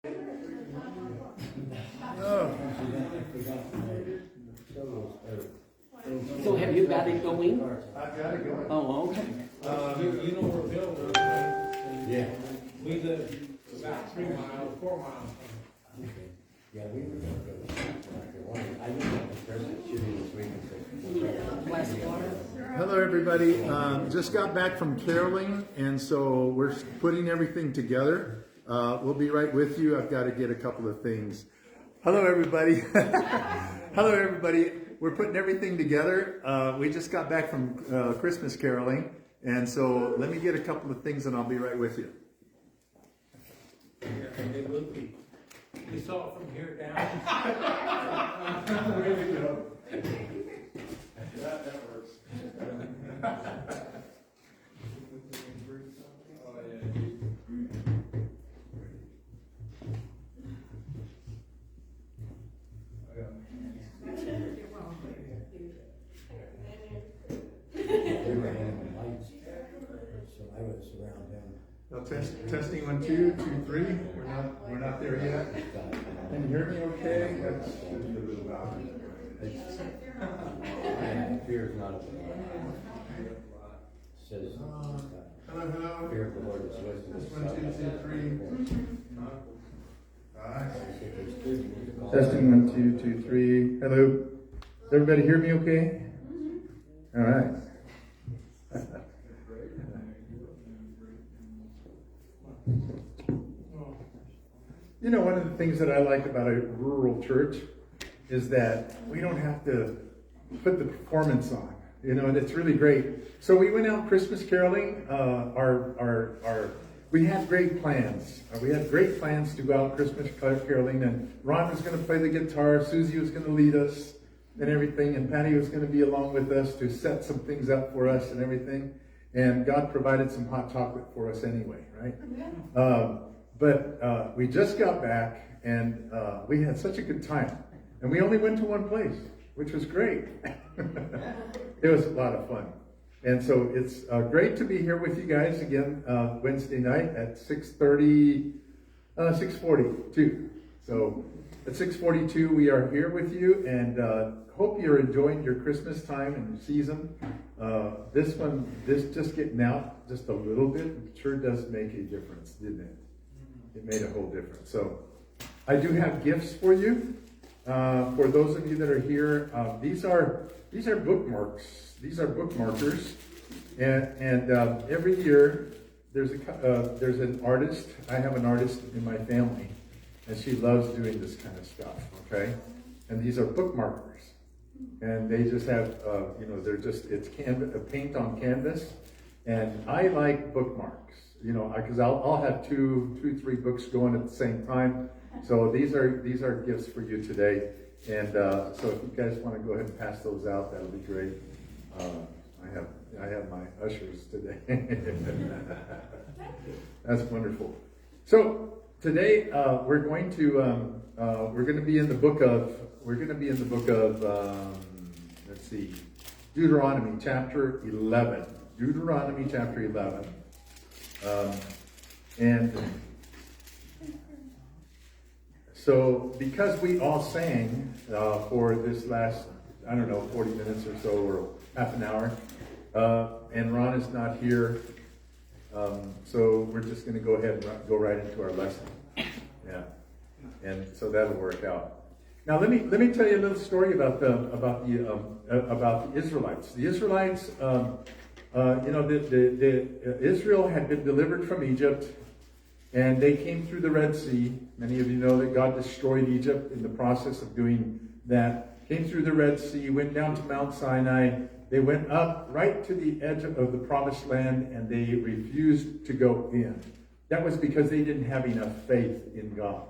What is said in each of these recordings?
So have you got it going? I've got it going. Oh, okay. You know where Bill lives, right? Yeah. We live about 3 miles, 4 miles. Yeah, we were gonna go to I didn't have the president shooting this week. Glass of water? Hello, everybody. Just got back from caroling, and so we're putting everything together. We'll be right with you. I've got to get a couple of things. Hello, everybody. Hello, everybody. We're putting everything together. We just got back from Christmas caroling, and so let me get a couple of things, and I'll be right with you. Yeah, they would be. You saw it from here down. There you go. That works. Now, testing 1, 2, 2, 3. We're not there yet. Can you hear me okay? That's Fear is not a says hello. fear of the Lord is wisdom. 1, 2, 2, 3. Alright. Testing 1, 2, 2, 3. Hello. Does everybody hear me okay? All right. You know, one of the things that I like about a rural church is that we don't have to put the performance on, you know, and it's really great. So we went out Christmas caroling. We had great plans. We had great plans to go out Christmas caroling, and Ron was going to play the guitar, Susie was going to lead us and everything, and Patty was going to be along with us to set some things up for us and everything. And God provided some hot chocolate for us anyway, right? But we just got back, and we had such a good time. And we only went to one place, which was great. It was a lot of fun. And so it's great to be here with you guys again Wednesday night at 6:42. So at 6:42 we are here with you, and hope you're enjoying your Christmas time and your season. This just getting out just a little bit sure does make a difference, didn't it? It made a whole difference. So I do have gifts for you. For those of you that are here, these are bookmarks. These are bookmarkers, and every year there's an artist. I have an artist in my family, and she loves doing this kind of stuff. Okay, and these are bookmarkers, and they just have it's paint on canvas, and I like bookmarks. You know, because I'll have two, 3 books going at the same time. So these are gifts for you today, and so if you guys want to go ahead and pass those out, that'll be great. I have my ushers today. That's wonderful. So today we're going to be in the book of let's see, Deuteronomy chapter 11. Deuteronomy chapter 11. And so because we all sang for this last, 40 minutes or so, or half an hour, and Ron is not here, so we're just going to go ahead and go right into our lesson. Yeah, and so that'll work out. Now let me tell you a little story about the Israelites. The Israelites, Israel had been delivered from Egypt, and they came through the Red Sea. Many of you know that God destroyed Egypt in the process of doing that. Came through the Red Sea, went down to Mount Sinai. They went up right to the edge of the promised land, and they refused to go in. That was because they didn't have enough faith in God.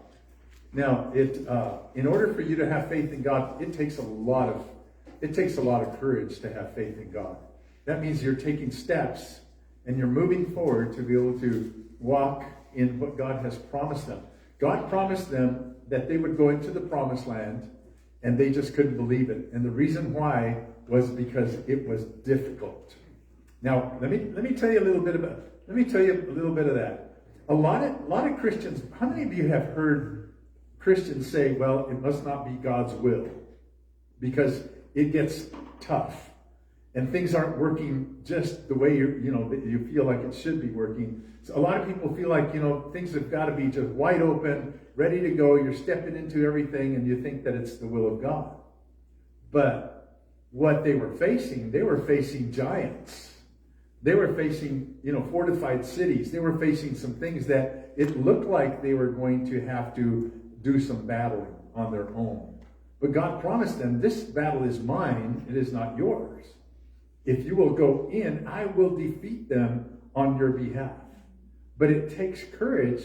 Now, in order for you to have faith in God, it takes a lot of courage to have faith in God. That means you're taking steps and you're moving forward to be able to walk in what God has promised them. God promised them that they would go into the promised land, and they just couldn't believe it. And the reason why was because it was difficult. Now, let me tell you a little bit of that. a lot of Christians, how many of you have heard Christians say, well, it must not be God's will because it gets tough and things aren't working just the way you feel like it should be working. So a lot of people feel like, things have got to be just wide open, ready to go. You're stepping into everything and you think that it's the will of God. But what they were facing giants. They were facing, fortified cities. They were facing some things that it looked like they were going to have to do some battling on their own. But God promised them, this battle is mine, it is not yours. If you will go in, I will defeat them on your behalf. But it takes courage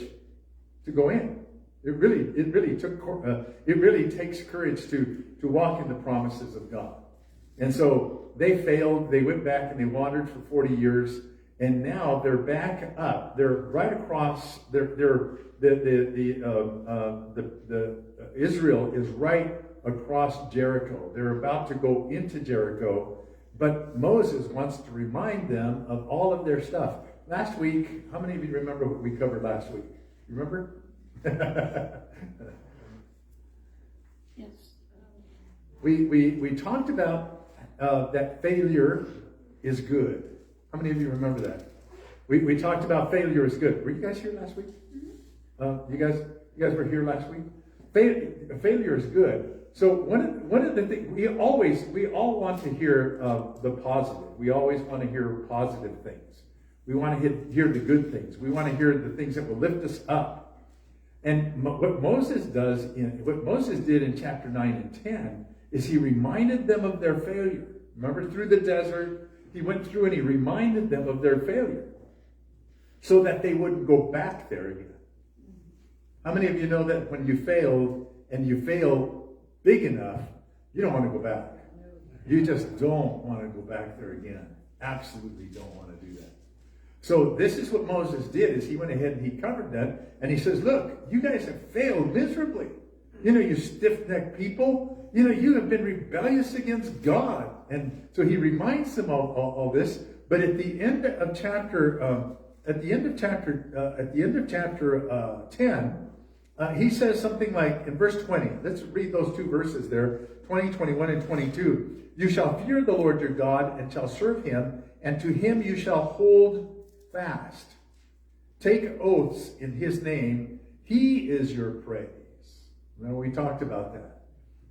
to go in. It really takes courage to walk in the promises of God. And so they failed. They went back and they wandered for 40 years, and now they're back up. They're right across. Israel is right across Jericho. They're about to go into Jericho, but Moses wants to remind them of all of their stuff. Last week, how many of you remember what we covered last week? You remember? Yes. We talked about that failure is good. How many of you remember that? We talked about failure is good. Were you guys here last week? You guys were here last week? Failure is good. So one of the things we all want to hear the positive. We always want to hear positive things. We want to hear the good things. We want to hear the things that will lift us up. And what Moses did in chapter 9 and 10 is he reminded them of their failure. Remember, through the desert, he went through and he reminded them of their failure so that they wouldn't go back there again. How many of you know that when you failed and you fail big enough, you don't want to go back? You just don't want to go back there again. Absolutely don't want to do that. So this is what Moses did, is he went ahead and he covered that, and he says, look, you guys have failed miserably. You stiff-necked people, you have been rebellious against God. And so he reminds them all this, but at the end of chapter 10, he says something like, in verse 20, let's read those two verses there, 20, 21, and 22. You shall fear the Lord your God and shall serve him, and to him you shall hold fast. Take oaths in his name. He is your praise. Remember, we talked about that.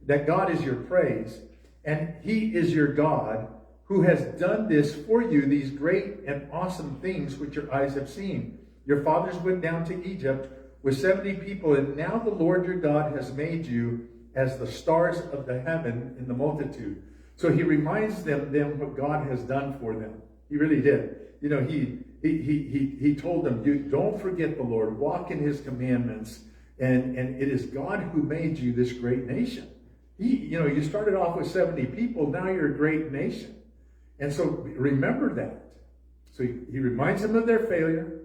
That God is your praise, and he is your God who has done this for you, these great and awesome things which your eyes have seen. Your fathers went down to Egypt with 70 people, and now the Lord your God has made you as the stars of the heaven in the multitude. So he reminds them what God has done for them. He really did. He told them, you don't forget the Lord, walk in his commandments, and it is God who made you this great nation. You started off with 70 people, now you're a great nation. And so remember that. So he reminds them of their failure,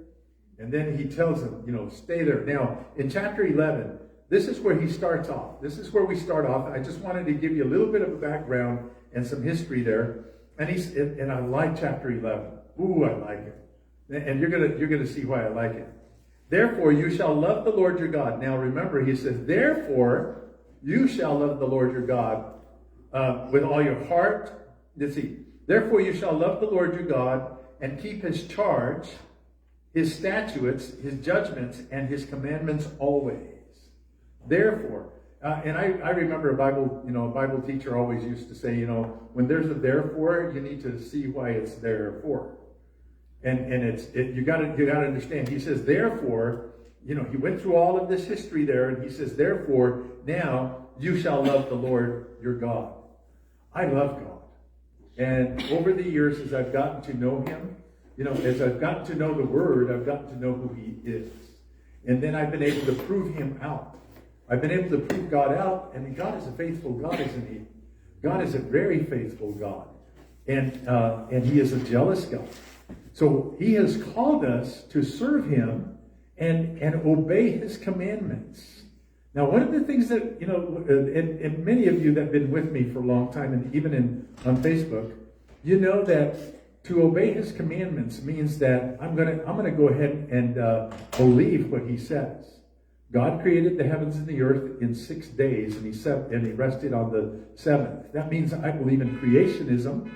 and then he tells them, stay there. Now, in chapter 11, this is where he starts off. This is where we start off. I just wanted to give you a little bit of a background and some history there. And I like chapter 11. Ooh, I like it. And you're gonna see why I like it. Therefore, you shall love the Lord your God. Now remember, he says, therefore, you shall love the Lord your God with all your heart. Let's see. Therefore, you shall love the Lord your God and keep his charge, his statutes, his judgments, and his commandments always. Therefore, and I remember a Bible teacher always used to say, when there's a therefore, you need to see why it's there for. And you got to understand. He says, therefore, he went through all of this history there, and he says, therefore, now you shall love the Lord your God. I love God. And over the years, as I've gotten to know him, as I've gotten to know the Word, I've gotten to know who he is. And then I've been able to prove him out. I've been able to prove God out, and God is a faithful God, isn't he? God is a very faithful God. And he is a jealous God. So he has called us to serve him and obey his commandments. Now, one of the things that, and many of you that have been with me for a long time, and even on Facebook, you know that To obey his commandments means that I'm gonna go ahead and believe what he says. God created the heavens and the earth in 6 days, and he rested on the seventh. That means I believe in creationism.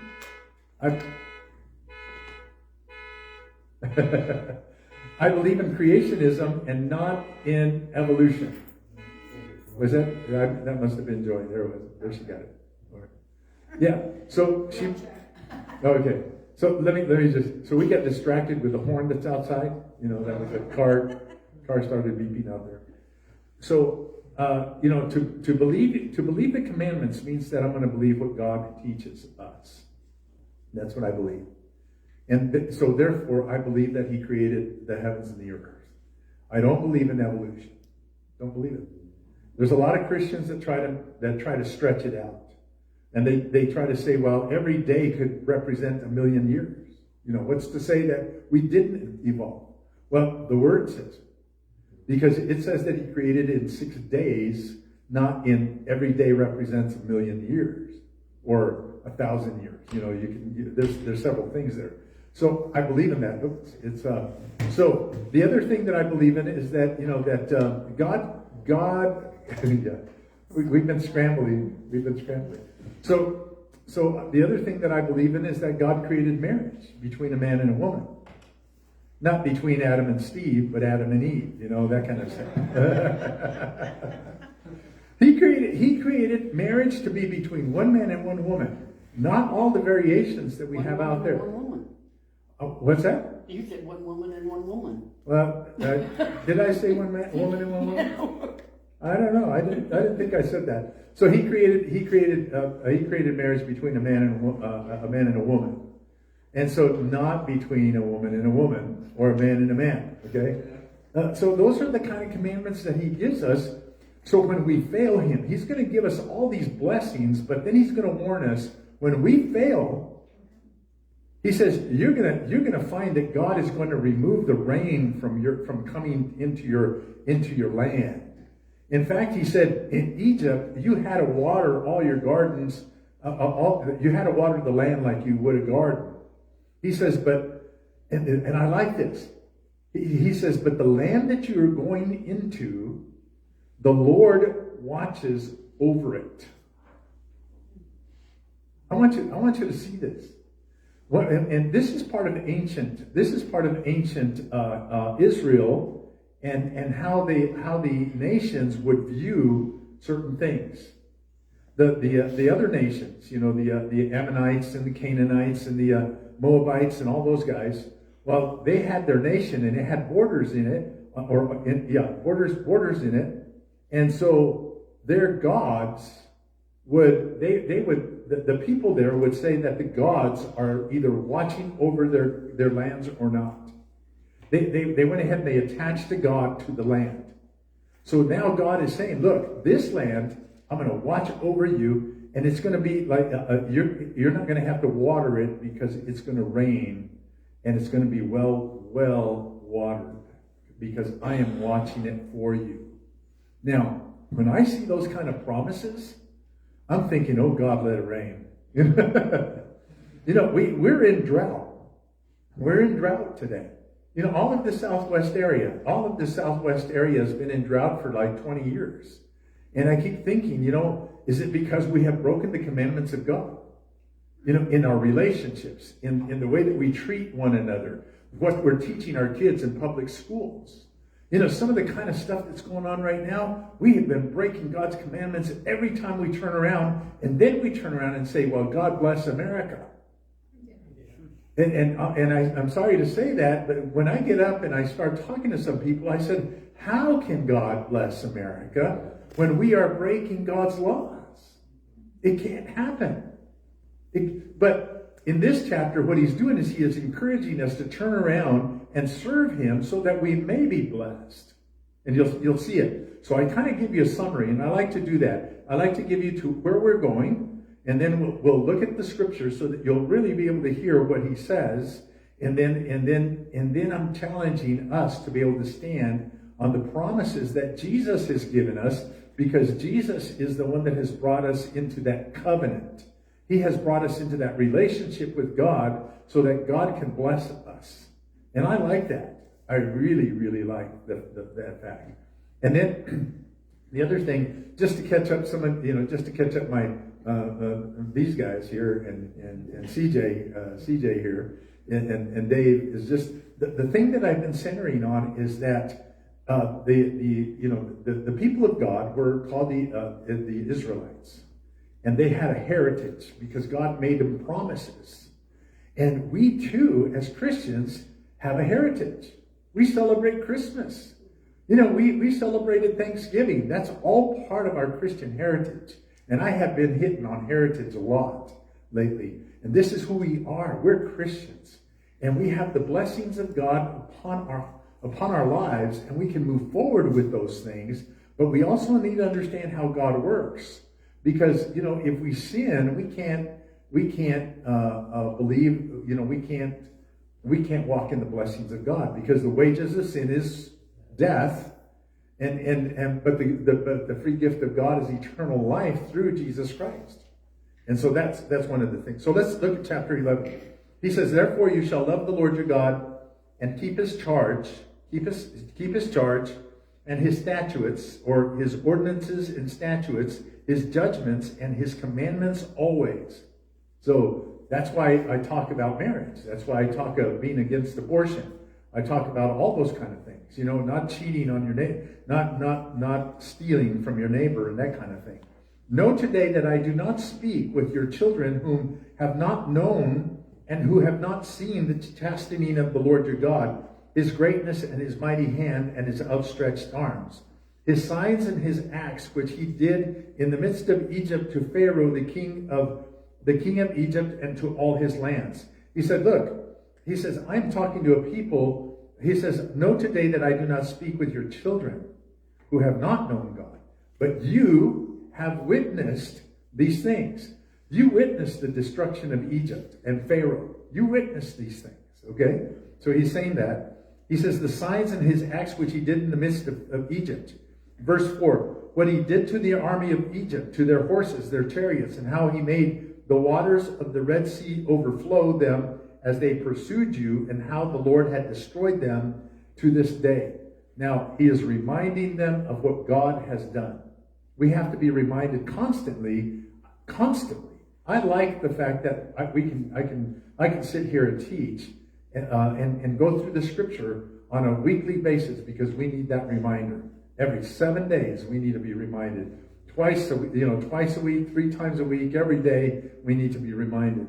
I believe in creationism and not in evolution. Was that must have been Joy. There she got it. Yeah. So she. Okay. So let me just. So we got distracted with the horn that's outside. You know, that was a car. Car started beeping out there. So to believe the commandments means that I'm going to believe what God teaches us. That's what I believe. And so therefore, I believe that he created the heavens and the earth. I don't believe in evolution. Don't believe it. There's a lot of Christians that try to stretch it out. And they try to say, well, every day could represent 1,000,000 years. You know, what's to say that we didn't evolve? Well, the word says, because it says that he created it in 6 days, not in every day represents 1,000,000 years or 1,000 years. You know, there's several things there. So I believe in that. So the other thing that I believe in is that, you know, that God, yeah, we've been scrambling. So the other thing that I believe in is that God created marriage between a man and a woman. Not between Adam and Steve, but Adam and Eve, you know, that kind of stuff. He created marriage to be between one man and one woman. Not all the variations that we have out there. One woman. Oh, what's that? You said one woman and one woman. Well, did I say woman and one woman? No. I don't know. I didn't think I said that. So he created marriage between a man and a woman, and so not between a woman and a woman or a man and a man. Okay. So those are the kind of commandments that he gives us. So when we fail him, he's going to give us all these blessings, but then he's going to warn us when we fail. He says you're gonna find that God is going to remove the rain from coming into your land. In fact, he said in Egypt you had to water all your gardens, you had to water the land like you would a garden. He says, and I like this. He says, but the land that you are going into, the Lord watches over it. I want you to see this. Well, and this is part of ancient Israel and how the nations would view certain things. The other nations, you know, the Ammonites and the Canaanites and the Moabites and all those guys. Well, they had their nation and it had borders in it, borders in it, and so their gods the people there would say that the gods are either watching over their lands or not. They went ahead and they attached the God to the land. So now God is saying, look, this land, I'm going to watch over you, and it's going to be like, you're not going to have to water it because it's going to rain, and it's going to be well watered because I am watching it for you. Now, when I see those kind of promises, I'm thinking, oh God, let it rain. You know, we're in drought. We're in drought today. You know, all of the Southwest area has been in drought for like 20 years. And I keep thinking, you know, is it because we have broken the commandments of God? You know, in our relationships, in the way that we treat one another, what we're teaching our kids in public schools. You know, some of the kind of stuff that's going on right now, we have been breaking God's commandments every time we turn around, and then we turn around and say, well, God bless America. And I'm sorry to say that, but when I get up and I start talking to some people, I said, how can God bless America when we are breaking God's laws? It can't happen. But in this chapter, what he's doing is he is encouraging us to turn around and serve him so that we may be blessed. And you'll see it. So I kind of give you a summary, and I like to do that. I like to give you to where we're going, and then we'll look at the scriptures so that you'll really be able to hear what he says. And then I'm challenging us to be able to stand on the promises that Jesus has given us, because Jesus is the one that has brought us into that covenant. He has brought us into that relationship with God so that God can bless us. And I like that. I really, really like that fact. And then the other thing, just to catch up my these guys here and CJ here and Dave, is just the thing that I've been centering on is that the people of God were called the Israelites, and they had a heritage because God made them promises. And we too, as Christians, have a heritage. We celebrate Christmas. We celebrated Thanksgiving. That's all part of our Christian heritage. And I have been hitting on heritage a lot lately. And this is who we are. We're Christians. And we have the blessings of God upon our lives, and we can move forward with those things. But we also need to understand how God works. Because, if we sin, we can't believe, we can't walk in the blessings of God, because the wages of sin is death, but the free gift of God is eternal life through Jesus Christ. And so that's one of the things. So let's look at chapter 11. He says, "Therefore you shall love the Lord your God and keep his charge, and his statutes," or his ordinances and statutes, "his judgments and his commandments always." So that's why I talk about marriage. That's why I talk about being against abortion. I talk about all those kind of things. Not cheating on your neighbor, not stealing from your neighbor, and that kind of thing. "Know today that I do not speak with your children whom have not known and who have not seen the chastening of the Lord your God, his greatness and his mighty hand and his outstretched arms, his signs and his acts which he did in the midst of Egypt to Pharaoh the king of Egypt and to all his lands." He said, I'm talking to a people. He says, "Know today that I do not speak with your children who have not known God, but you have witnessed these things." You witnessed the destruction of Egypt and Pharaoh. You witnessed these things, okay? So he's saying that. He says, "The signs and his acts which he did in the midst of Egypt." Verse 4, "What he did to the army of Egypt, to their horses, their chariots, and how he made the waters of the Red Sea overflow them as they pursued you, and how the Lord had destroyed them to this day." Now, he is reminding them of what God has done. We have to be reminded constantly. I like the fact that I can sit here and teach and go through the scripture on a weekly basis, because we need that reminder. Every 7 days, we need to be reminded. Twice a week, 3 times a week, every day, we need to be reminded.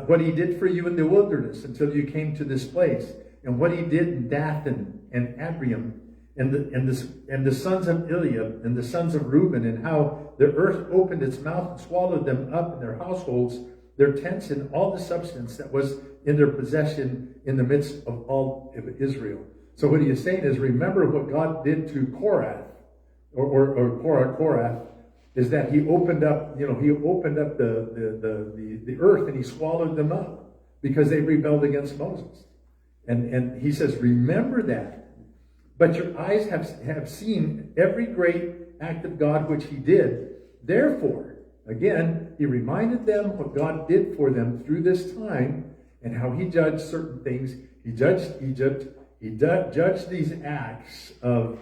What he did for you in the wilderness until you came to this place, and what he did in Dathan and Abiram, and the sons of Eliab and the sons of Reuben, and how the earth opened its mouth and swallowed them up in their households, their tents, and all the substance that was in their possession in the midst of all of Israel. So what he is saying is, remember what God did to Korath, Korath, is that he opened up, the earth, and he swallowed them up because they rebelled against Moses. And he says, remember that. But your eyes have seen every great act of God which he did. Therefore, again, he reminded them what God did for them through this time, and how he judged certain things. He judged Egypt. He judged these acts of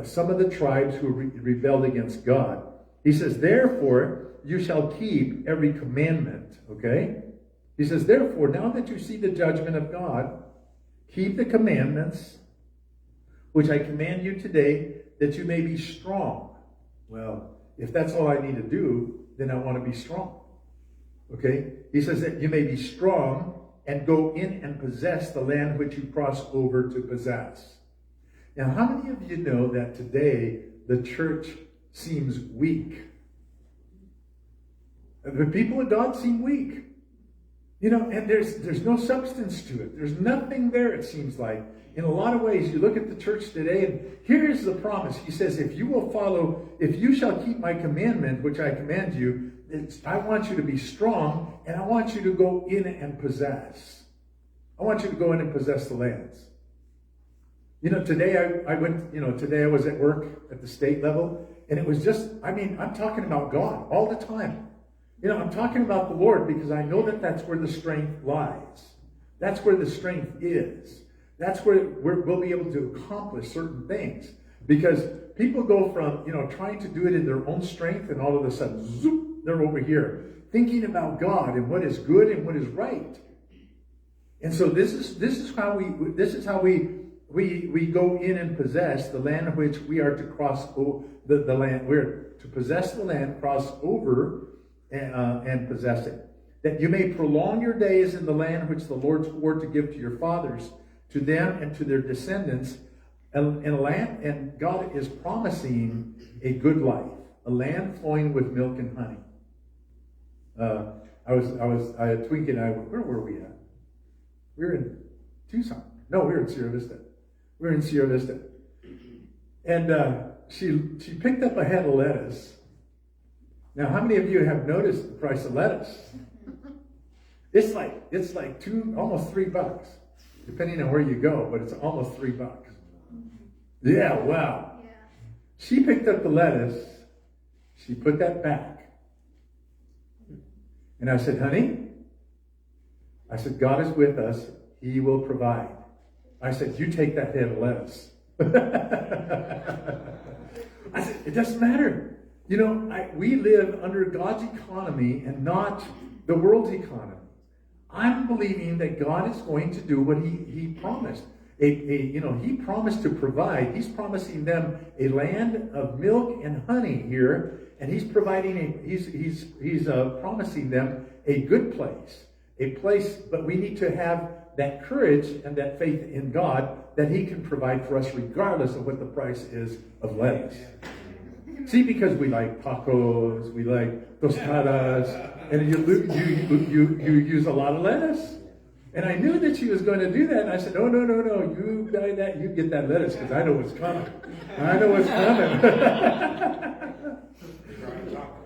some of the tribes who rebelled against God. He says, therefore, you shall keep every commandment. Okay? He says, therefore, now that you see the judgment of God, keep the commandments, which I command you today, that you may be strong. Well, if that's all I need to do, then I want to be strong. Okay? He says that you may be strong and go in and possess the land which you cross over to possess. Now, how many of you know that today the church seems weak? The people of God seem weak. And there's no substance to it. There's nothing there, it seems like. In a lot of ways, you look at the church today, and here's the promise. He says, if you shall keep my commandment, which I command you, I want you to be strong, and I want you to go in and possess. I want you to go in and possess the lands. Today I was at work at the state level, and it was just, I'm talking about God all the time. You know, I'm talking about the Lord because I know that that's where the strength lies. That's where the strength is. That's where we'll be able to accomplish certain things. Because people go from, trying to do it in their own strength, and all of a sudden, zoop, they're over here thinking about God and what is good and what is right. And so this is how we go in and possess the land which we are to cross the land. We're to possess the land, cross over, and possess it. That you may prolong your days in the land which the Lord swore to give to your fathers, to them and to their descendants, and God is promising a good life, a land flowing with milk and honey. I had Twinkie and I, where were we at? We were in Tucson. No, we were in Sierra Vista. We were in Sierra Vista. And she picked up a head of lettuce. Now, how many of you have noticed the price of lettuce? It's like almost $3, depending on where you go, but it's almost $3. Yeah, wow. Yeah. She picked up the lettuce. She put that back. And I said, honey, God is with us. He will provide. I said, you take that head of lettuce. I said, it doesn't matter. We live under God's economy and not the world's economy. I'm believing that God is going to do what He promised. He promised to provide. He's promising them a land of milk and honey here, and He's providing He's promising them a good place, but we need to have that courage and that faith in God that He can provide for us regardless of what the price is of lettuce. See, because we like tacos, we like tostadas, and you use a lot of lettuce. And I knew that she was going to do that, and I said, no, you buy that, you get that lettuce, because I know what's coming.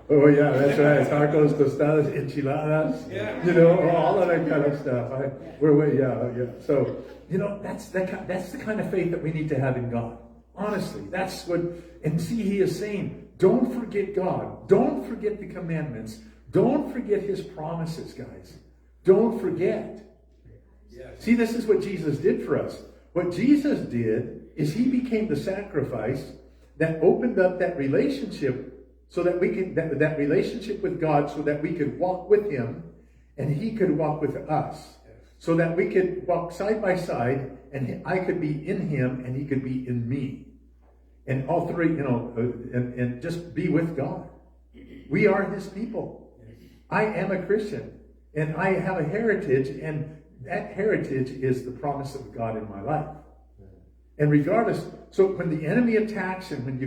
Oh yeah, that's right. Tacos, tostadas, enchiladas, all of that kind of stuff. So, that's the kind of faith that we need to have in God. Honestly, that's what, and see, He is saying, don't forget God. Don't forget the commandments. Don't forget His promises, guys. Don't forget. Yes. See, this is what Jesus did for us. What Jesus did is He became the sacrifice that opened up that relationship so that we can, that relationship with God, so that we could walk with Him and He could walk with us. So that we could walk side by side, and I could be in Him and He could be in me. And all three, and just be with God. We are His people. I am a Christian, and I have a heritage, and that heritage is the promise of God in my life. And regardless, so when the enemy attacks, and when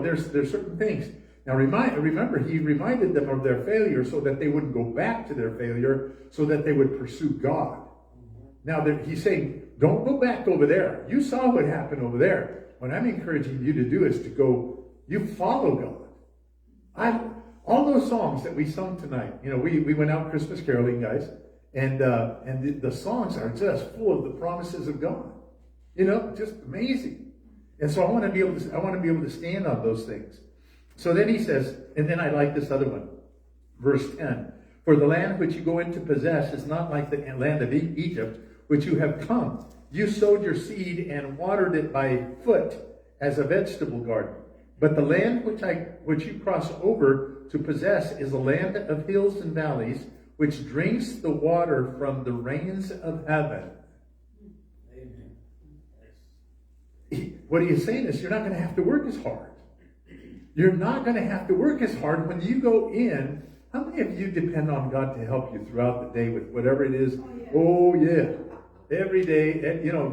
there's certain things. Now remember, He reminded them of their failure so that they wouldn't go back to their failure, so that they would pursue God. Now He's saying, don't go back over there. You saw what happened over there. What I'm encouraging you to do is to go, you follow God. All those songs that we sung tonight, we went out Christmas caroling, guys, and the songs are just full of the promises of God. Just amazing. And so I want to be able to stand on those things. So then He says, and then I like this other one, verse 10. For the land which you go in to possess is not like the land of Egypt, which you have come. You sowed your seed and watered it by foot as a vegetable garden. But the land which you cross over to possess is a land of hills and valleys, which drinks the water from the rains of heaven. Amen. What He is saying is, you're not going to have to work as hard. You're not going to have to work as hard when you go in. How many of you depend on God to help you throughout the day with whatever it is? Oh yeah. Every day,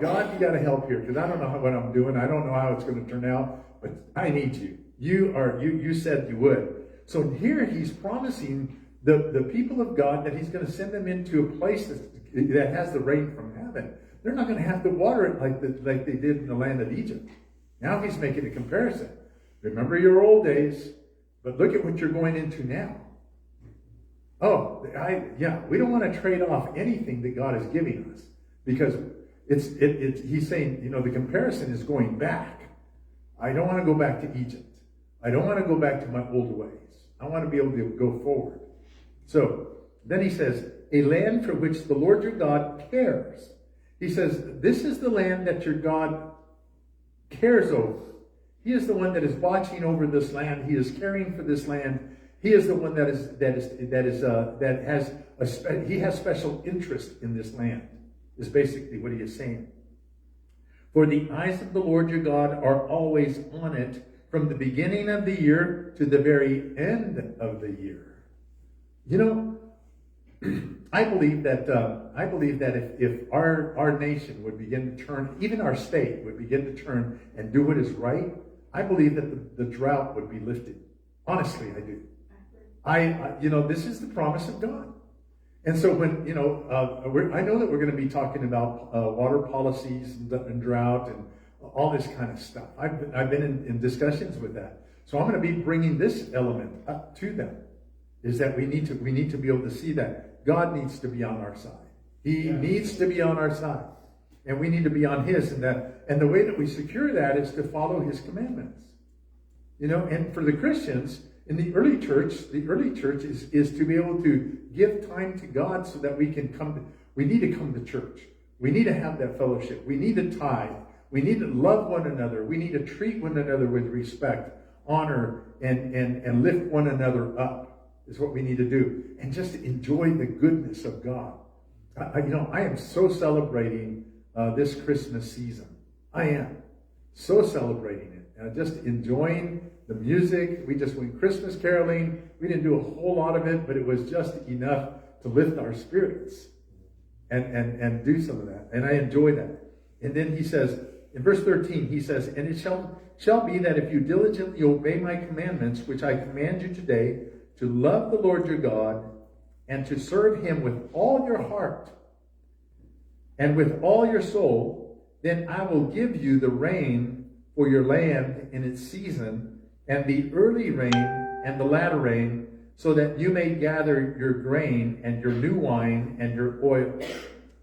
God, you got to help here, because I don't know what I'm doing. I don't know how it's going to turn out, but I need you. You said you would. So here He's promising the people of God that He's going to send them into a place that has the rain from heaven. They're not going to have to water it like they did in the land of Egypt. Now He's making a comparison. Remember your old days, but look at what you're going into now. Oh, we don't want to trade off anything that God is giving us. Because He's saying, the comparison is going back. I don't want to go back to Egypt. I don't want to go back to my old ways. I want to be able to go forward. So, then he says, a land for which the Lord your God cares. He says, this is the land that your God cares over. He is the one that is watching over this land. He is caring for this land. He is the one he has special interest in this land, is basically what he is saying. For the eyes of the Lord your God are always on it, from the beginning of the year to the very end of the year. You know, I believe that if our nation would begin to turn, even our state would begin to turn and do what is right, I believe that the drought would be lifted. Honestly, I do. This is the promise of God. And so when, I know that we're going to be talking about water policies and drought and all this kind of stuff. I've been in discussions with that. So I'm going to be bringing this element up to them, is that we need to be able to see that God needs to be on our side. He needs to be on our side. And we need to be on his, and the way that we secure that is to follow his commandments. And for the Christians in the early church is to be able to give time to God so that we need to come to church. We need to have that fellowship. We need to tithe. We need to love one another. We need to treat one another with respect, honor, and lift one another up is what we need to do. And just enjoy the goodness of God. I am so celebrating this Christmas season. I am so celebrating it. And just enjoying the music. We just went Christmas caroling. We didn't do a whole lot of it, but it was just enough to lift our spirits and do some of that. And I enjoy that. And then he says, in verse 13, he says, and it shall be that if you diligently obey my commandments, which I command you today, to love the Lord your God and to serve him with all your heart and with all your soul, then I will give you the rain for your land in its season, and the early rain and the latter rain, so that you may gather your grain and your new wine and your oil.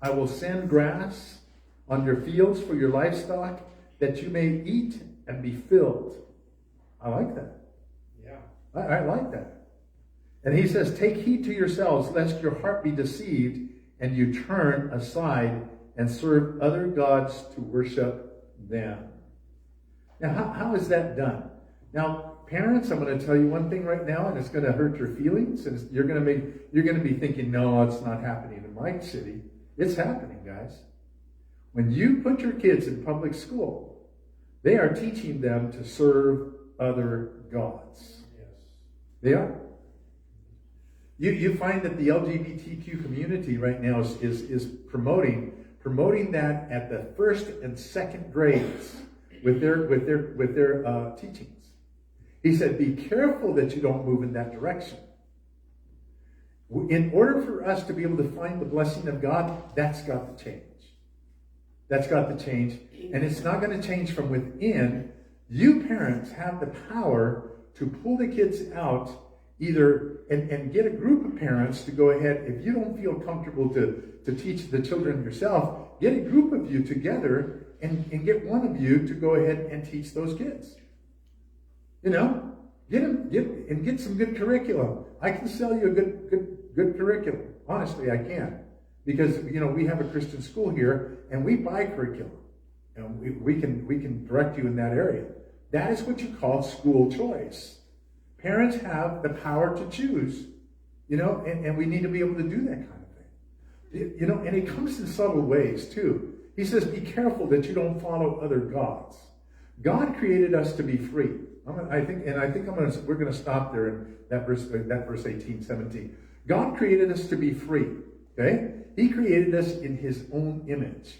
I will send grass on your fields for your livestock, that you may eat and be filled. I like that. Yeah. I like that. And he says, take heed to yourselves, lest your heart be deceived, and you turn aside and serve other gods to worship them. Now, how is that done? Now, parents, I'm going to tell you one thing right now, and it's going to hurt your feelings, and you're going to be thinking, no, it's not happening in my city. It's happening, guys. When you put your kids in public school, they are teaching them to serve other gods. Yes. They are. You find that the LGBTQ community right now is promoting that at the first and second grades with their teachings. He said, be careful that you don't move in that direction. In order for us to be able to find the blessing of God, that's got to change. That's got to change. And it's not going to change from within. You parents have the power to pull the kids out either and get a group of parents to go ahead. If you don't feel comfortable to teach the children yourself, get a group of you together and get one of you to go ahead and teach those kids. Get some good curriculum. I can sell you a good curriculum. Honestly, I can. Because, we have a Christian school here and we buy curriculum. And we can direct you in that area. That is what you call school choice. Parents have the power to choose, and we need to be able to do that kind of thing. And it comes in subtle ways too. He says, be careful that you don't follow other gods. God created us to be free. We're going to stop there in that verse 18, 17. God created us to be free. Okay? He created us in his own image.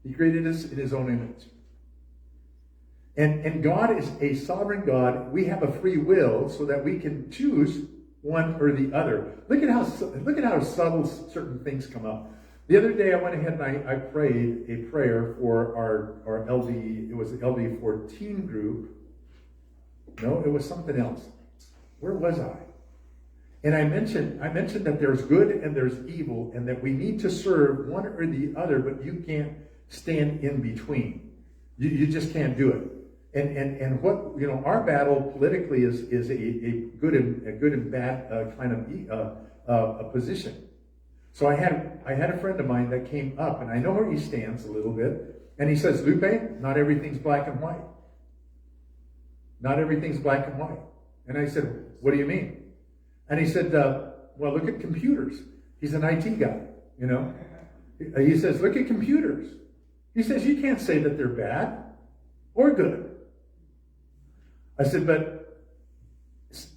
He created us in his own image. And God is a sovereign God. We have a free will so that we can choose one or the other. Look at how subtle certain things come up. The other day I went ahead and I prayed a prayer for our LD, it was the LD 14 group. No, it was something else. Where was I? And I mentioned that there's good and there's evil, and that we need to serve one or the other, but you can't stand in between. You just can't do it. And what, our battle politically is a good and bad kind of a position. So I had a friend of mine that came up, and I know where he stands a little bit, and he says, Lupe, not everything's black and white. Not everything's black and white. And I said, what do you mean? And he said, well, look at computers. He's an IT guy, He says, look at computers. He says, you can't say that they're bad or good. I said,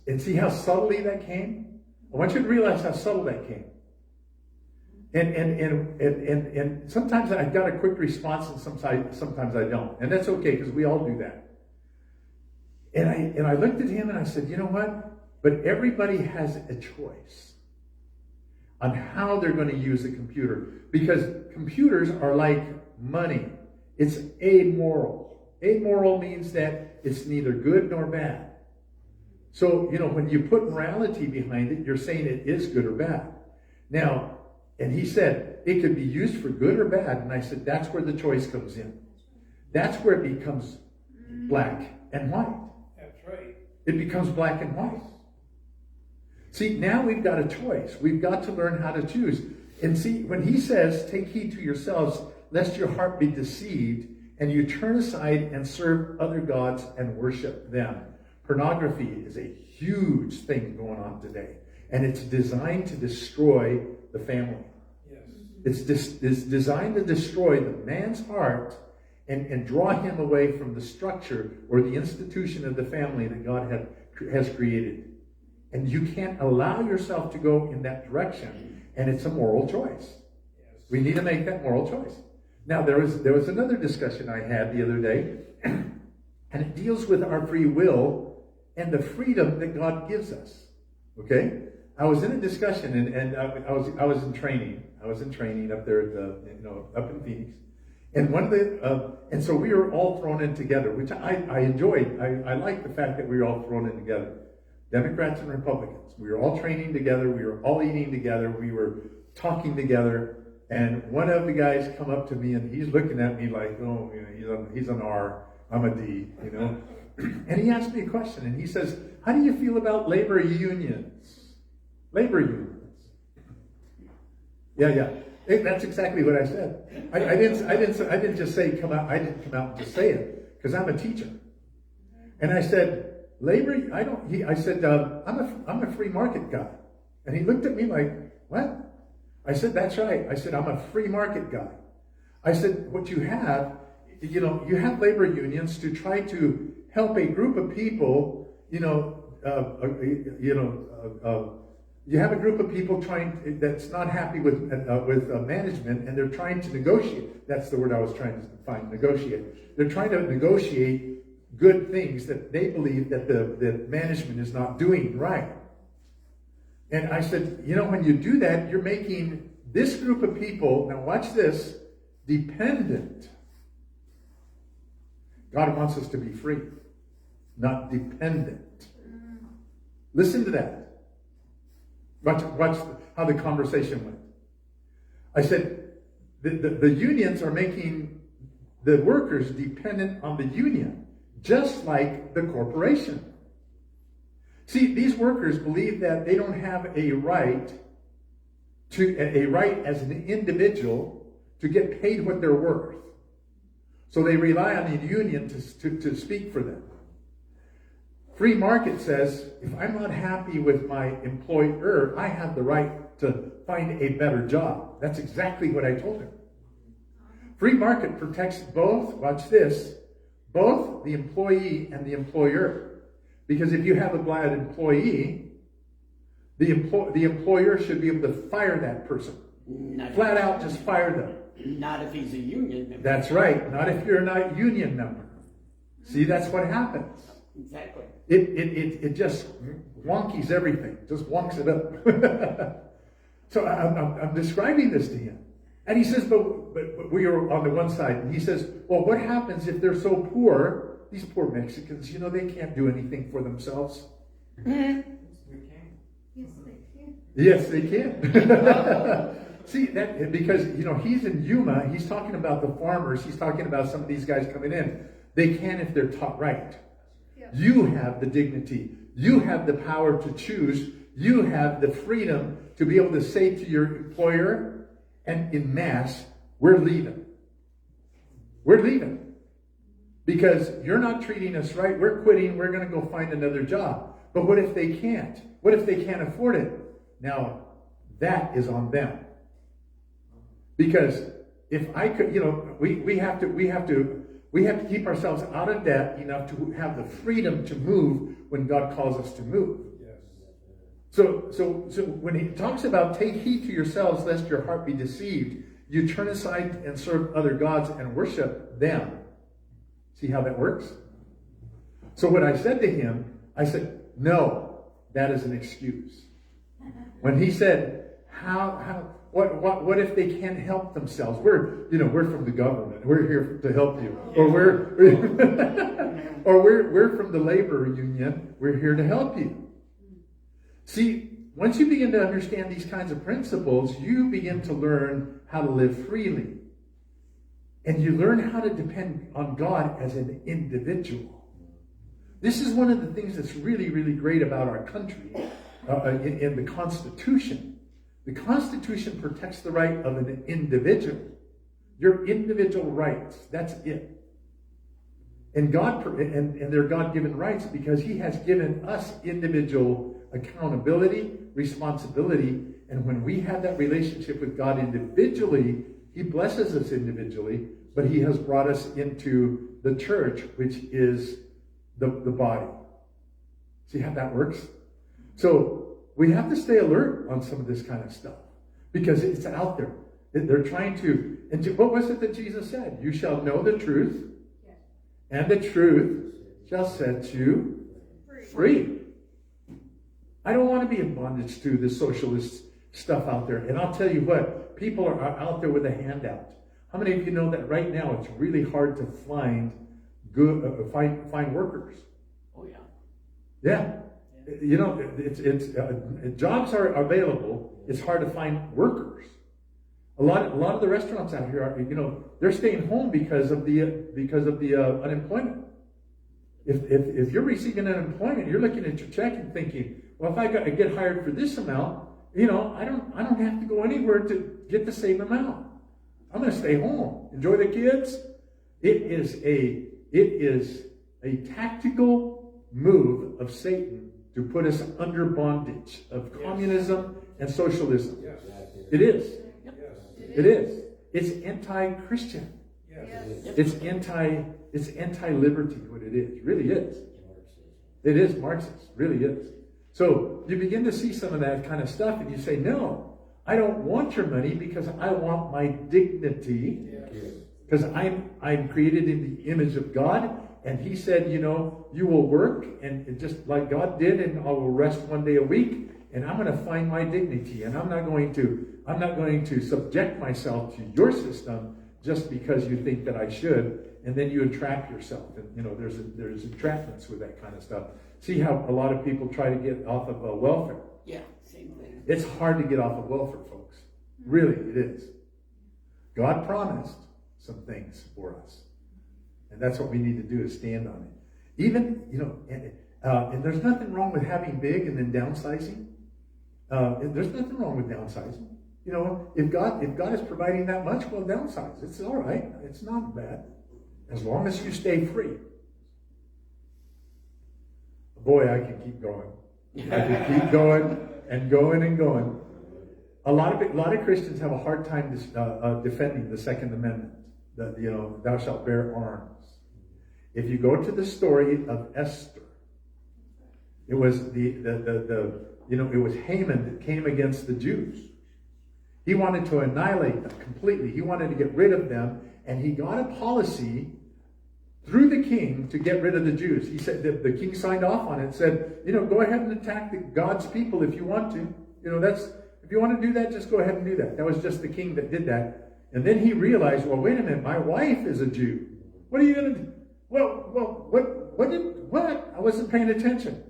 and see how subtly that came? I want you to realize how subtle that came. And sometimes I got a quick response, and sometimes I don't. And that's okay, because we all do that. And I looked at him and I said, you know what? But everybody has a choice on how they're going to use a computer. Because computers are like money. It's amoral. Amoral means that it's neither good nor bad. So, when you put morality behind it, you're saying it is good or bad. Now, and he said, it could be used for good or bad. And I said, that's where the choice comes in. That's where it becomes black and white. That's right. It becomes black and white. See, now we've got a choice. We've got to learn how to choose. And see, when he says, take heed to yourselves, lest your heart be deceived, and you turn aside and serve other gods and worship them. Pornography is a huge thing going on today. And it's designed to destroy the family. Yes. It's designed to destroy the man's heart and draw him away from the structure or the institution of the family that God has created. And you can't allow yourself to go in that direction. And it's a moral choice. Yes. We need to make that moral choice. Now, there was another discussion I had the other day, and it deals with our free will and the freedom that God gives us. Okay? I was in a discussion, and I was in training. I was in training up there at up in Phoenix, and one of the and so we were all thrown in together, which I enjoyed. I liked the fact that we were all thrown in together, Democrats and Republicans. We were all training together. We were all eating together. We were talking together. And one of the guys come up to me, and he's looking at me like, oh, he's an R, I'm a D, And he asked me a question, and he says, how do you feel about labor unions? Labor unions. Yeah. That's exactly what I said. I didn't just say come out. I didn't come out and just say it, because I'm a teacher. And I said, labor. I said, I'm a free market guy. And he looked at me like, what? I said, that's right. I said, I'm a free market guy. I said, what you have, you have labor unions to try to help a group of people, you have a group of people that's not happy with management, and they're trying to negotiate. That's the word I was trying to find, negotiate. They're trying to negotiate good things that they believe that the management is not doing right. And I said, when you do that, you're making this group of people, now watch this, dependent. God wants us to be free, not dependent. Listen to that. Watch how the conversation went. I said, the unions are making the workers dependent on the union, just like the corporation. See, these workers believe that they don't have a right as an individual to get paid what they're worth. So they rely on the union to speak for them. Free market says, if I'm not happy with my employer, I have the right to find a better job. That's exactly what I told him. Free market protects both, watch this, both the employee and the employer. Because if you have a bad employee, the employer should be able to fire that person. Flat out, just fire them. Not if he's a union member. That's right. Not if you're not a union member. See, that's what happens. Exactly. It just wonkies everything. Just wonks it up. So I'm describing this to him. And he says, but we are on the one side. And he says, well, what happens if they're so poor? These poor Mexicans, they can't do anything for themselves. We can. Yes, they can. See, that because, he's in Yuma. He's talking about the farmers. He's talking about some of these guys coming in. They can if they're taught right. You have the dignity. You have the power to choose. You have the freedom to be able to say to your employer and in mass, we're leaving. We're leaving. Because you're not treating us right. We're quitting. We're going to go find another job. But what if they can't? What if they can't afford it? Now, that is on them. Because if I could, we have to keep ourselves out of debt enough to have the freedom to move when God calls us to move. So when he talks about take heed to yourselves lest your heart be deceived, you turn aside and serve other gods and worship them. See how that works? So what I said to him, I said, no, that is an excuse. When he said, what if they can't help themselves? We're from the government. We're here to help you. Or we're from the labor union. We're here to help you. See, once you begin to understand these kinds of principles, you begin to learn how to live freely. And you learn how to depend on God as an individual. This is one of the things that's really, really great about our country in the Constitution. The Constitution protects the right of an individual. Your individual rights, that's it. And they're God-given rights because he has given us individual accountability, responsibility, and when we have that relationship with God individually, he blesses us individually, but he has brought us into the church, which is the body. See how that works? So we have to stay alert on some of this kind of stuff because it's out there. They're trying to, what was it that Jesus said? You shall know the truth, and the truth shall set you free. I don't want to be in bondage to the socialist stuff out there. And I'll tell you what, people are out there with a handout. How many of you know that right now it's really hard to find find workers? Oh yeah. Yeah. It's jobs are available. It's hard to find workers. A lot of the restaurants out here are, they're staying home because of the unemployment. If you're receiving unemployment, you're looking at your check and thinking, well, if I get hired for this amount, I don't have to go anywhere to get the same amount. I'm going to stay home, enjoy the kids. It is a tactical move of Satan to put us under bondage of communism and socialism. Yes. It is. Yes. It is. It's anti-Christian. Yes. It's anti-liberty. What it is, really is. It is Marxist. Really is. So you begin to see some of that kind of stuff, and you say, "No, I don't want your money because I want my dignity." Because I'm created in the image of God. And he said, you will work and just like God did, and I will rest one day a week, and I'm going to find my dignity, and I'm not going to subject myself to your system just because you think that I should, and then you entrap yourself. And there's entrapments with that kind of stuff. See how a lot of people try to get off of welfare. Yeah, same thing. It's hard to get off of welfare, folks. Really, it is. God promised some things for us. And that's what we need to do, is stand on it. Even, and there's nothing wrong with having big and then downsizing. There's nothing wrong with downsizing. If God is providing that much, well, downsize. It's all right. It's not bad. As long as you stay free. Boy, I can keep going. I can keep going and going and going. A lot of Christians have a hard time defending the Second Amendment. Thou shalt bear arms. If you go to the story of Esther, it was it was Haman that came against the Jews. He wanted to annihilate them completely. He wanted to get rid of them, and he got a policy through the king to get rid of the Jews. He said that the king signed off on it and said, go ahead and attack God's people if you want to. If you want to do that, just go ahead and do that. That was just the king that did that. And then he realized, well, wait a minute, my wife is a Jew. What are you going to do? Well, what? I wasn't paying attention.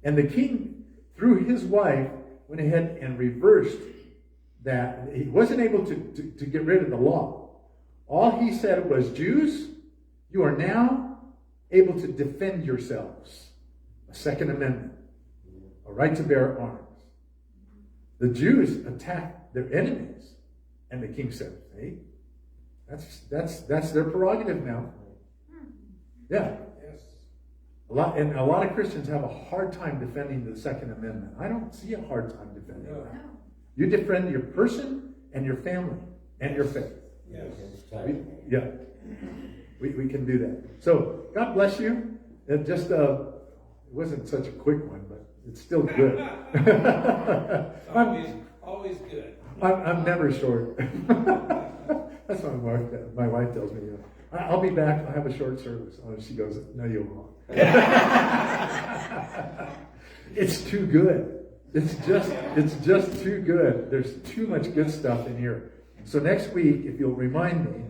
And the king, through his wife, went ahead and reversed that. He wasn't able to get rid of the law. All he said was Jews, You are now able to defend yourselves. A Second Amendment. A right to bear arms. The Jews attacked their enemies. And the king said, hey, that's their prerogative now. Yeah. Yes. A lot of Christians have a hard time defending the Second Amendment. I don't see a hard time defending No. that. You defend your person and your family and your faith. Yes. We can do that. So God bless you. It just it wasn't such a quick one, but it's still good. Always good. I'm never short. That's what my wife tells me. I'll be back. I'll have a short service. She goes, no, you won't. It's too good. It's just too good. There's too much good stuff in here. So next week, if you'll remind me,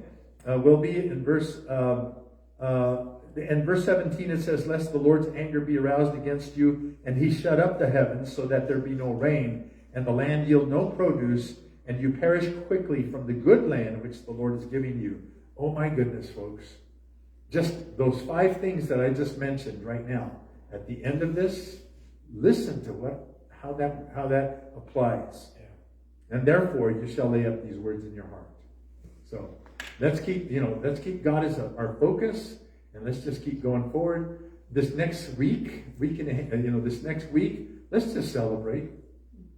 we'll be in verse 17. It says, "Lest the Lord's anger be aroused against you, and He shut up the heavens, so that there be no rain, and the land yield no produce, and you perish quickly from the good land which the Lord is giving you." Oh my goodness, folks! Just those 5 things that I just mentioned right now. At the end of this, listen to how that applies. And therefore, you shall lay up these words in your heart. So let's keep God as our focus, and let's just keep going forward. This next week, let's just celebrate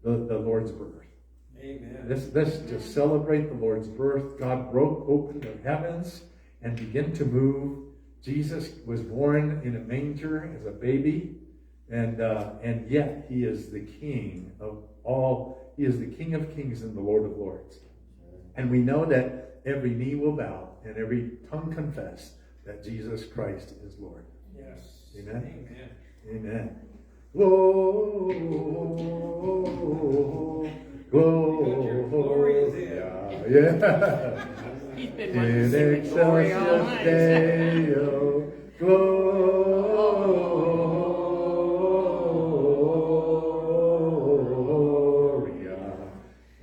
the Lord's birth. Amen. Let's just celebrate the Lord's birth. God broke open the heavens and began to move. Jesus was born in a manger as a baby, and yet He is the King of all. He is the King of Kings and the Lord of Lords. And we know that every knee will bow and every tongue confess that Jesus Christ is Lord. Yes. Amen. Amen. Amen. Glory is in. Yeah. He's been wanting to sing the glory all night. Deo, Gloria,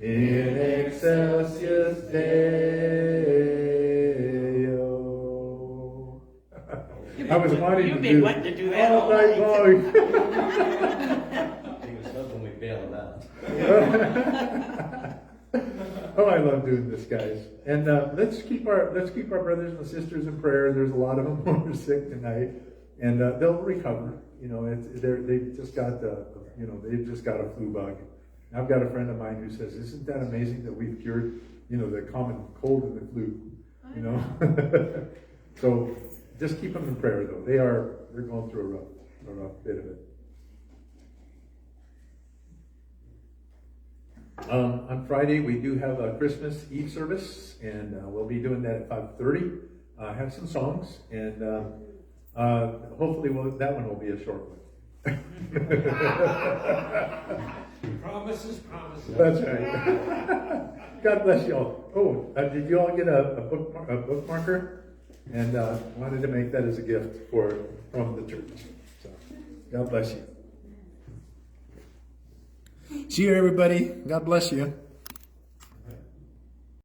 in excelsis Deo. I was wanting You've to been do wanting to do that all night night. long. He was hoping we bail him out. Oh, I love doing this, guys. And let's keep our brothers and sisters in prayer. There's a lot of them who are sick tonight, and they'll recover. They've just got a flu bug. I've got a friend of mine who says, "Isn't that amazing that we've cured, the common cold and the flu?" So just keep them in prayer, though. They're going through a rough bit of it. On Friday, we do have a Christmas Eve service, and we'll be doing that at 5:30. Have some songs, and hopefully that one will be a short one. Promises. That's right. God bless you all. Oh, did you all get a bookmarker? And wanted to make that as a gift from the church. So, God bless you. See you, everybody. God bless you.